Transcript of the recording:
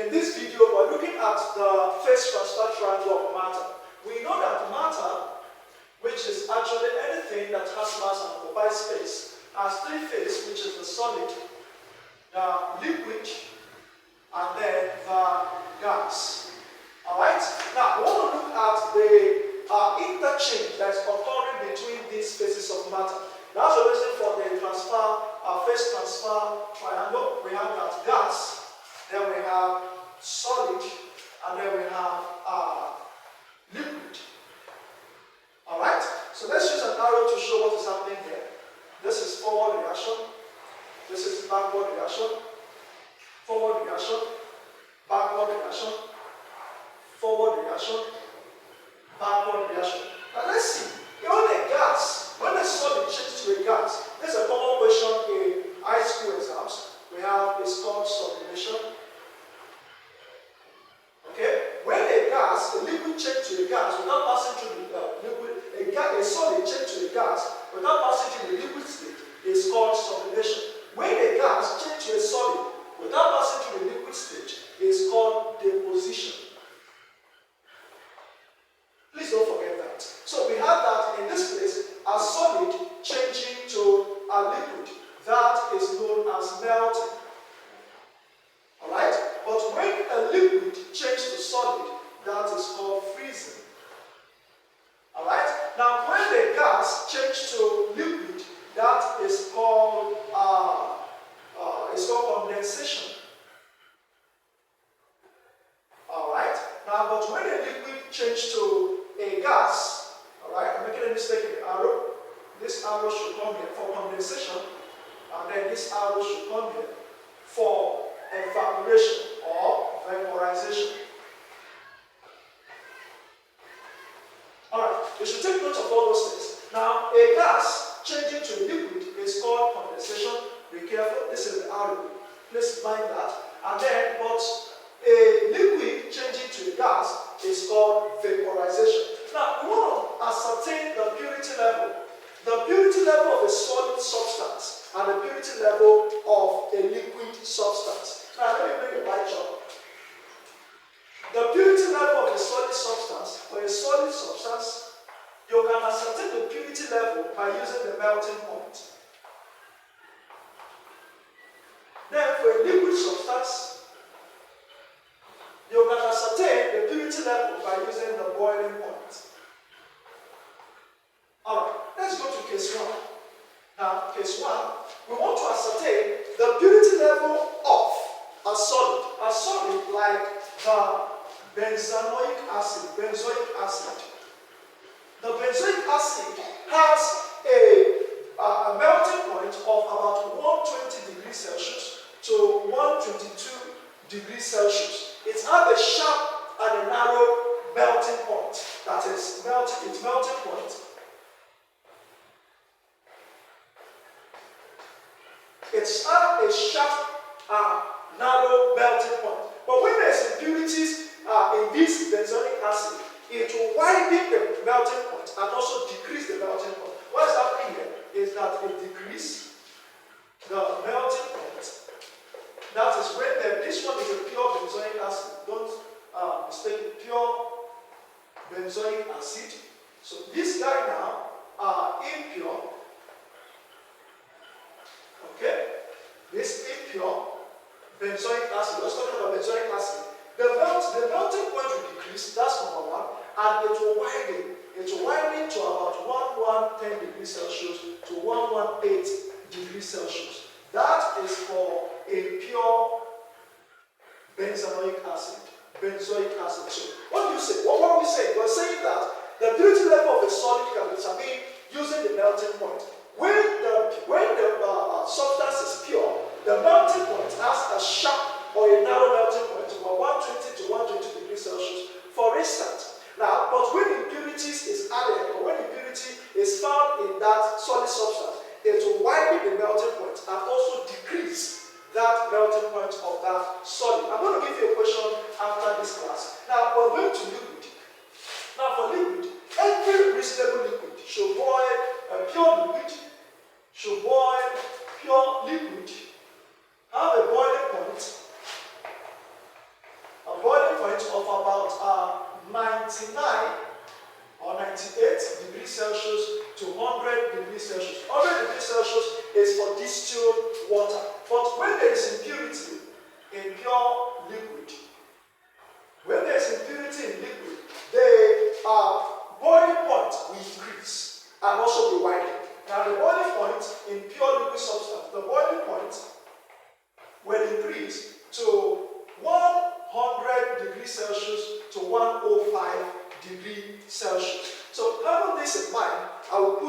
in this video, we're looking at the phase transfer triangle of matter. We know that matter, which is actually anything that has mass and occupies space, has three phases, which is the solid, the liquid, and then the gas. Alright? Now, we want to look at the interchange that's occurring between these phases of matter. That's the reason for the phase transfer triangle. We have that gas, then we have solid, and then we have liquid. Alright? So let's use an arrow to show what is happening here. This is forward reaction. This is backward reaction. Forward reaction. Backward reaction. Forward reaction. Backward reaction. Now let's see. When a gas, when a solid changes to a gas, this is a common question in high school exams. We have it's called sublimation. Okay? When a gas, a liquid changes to a gas without passing through the liquid, a solid changes to a gas without passing through the liquid state is called sublimation. When a gas changes to a solid without passing through the liquid stage is called deposition. Please don't forget that. So we have that in this place, a solid changing to a liquid. That is known as melting. Alright? But when a liquid changes to solid, that is called freezing. Alright? Now when the gas changes to liquid, that is called condensation. Alright? Now but when a liquid changes to a gas, alright, I'm making a mistake in the arrow. This arrow should come here for condensation, and then this arrow should come here for evaporation or vaporization. Alright, you should take note of all those things. Now, a gas changing to a liquid is called condensation. Be careful, this is the arrow. Please mind that. And then, but a liquid changing to a gas is called vaporization. Now, we want to ascertain the purity level. The purity level of a solid substance and the purity level of a liquid substance. Now, let me bring a light chart. The purity level of a solid substance, or a solid substance, you can ascertain the purity level by using the melting point. Then, for a liquid substance, you can ascertain the purity level by using the boiling point. Alright, let's go to case 1. Now, case 1, we want to ascertain the purity level of a solid. A solid like the benzoic acid. The benzoic acid has a melting point of about 120 degrees Celsius to 122 degrees Celsius. It has a sharp and a narrow melting point. That is, its melting point. It's at a sharp, narrow melting point. But when there's impurities in this benzoic acid, it will widen the melting point and also decrease the melting point. What is happening here is that it decreases the melting point. That is when this one is a pure benzoic acid. Don't mistake it, pure benzoic acid. So this guy now are impure. Okay? This impure benzoic acid, let's talk about benzoic acid. The melting point will decrease, that's number 1, and it will widen. It will widen to about 1110 degrees Celsius to 118 degrees Celsius. That is for a pure benzoic acid. So, what do you say? What are we saying? We're saying that the purity level of a solid can be determined using the melting point. When the substance is pure, the melting point has a sharp or a narrow melting point of 120 to 122 degrees Celsius, for instance. Now, but when impurities is added, or when impurity is found in that solid substance, it will widen the melting point and also decrease that melting point of that solid. I'm going to give you a question after this class. Now, we're going to liquid. Now, for liquid, every reasonable liquid should boil pure liquid, should boil pure liquid, have a boiling point Celsius. 100 degrees Celsius is for distilled water. But when there is impurity in pure liquid, when there is impurity in liquid, the boiling point will increase and also be widened. Now the boiling point in pure liquid substance, the boiling point will increase to 100 degrees Celsius to 105 degrees Celsius. So having this in mind, I will put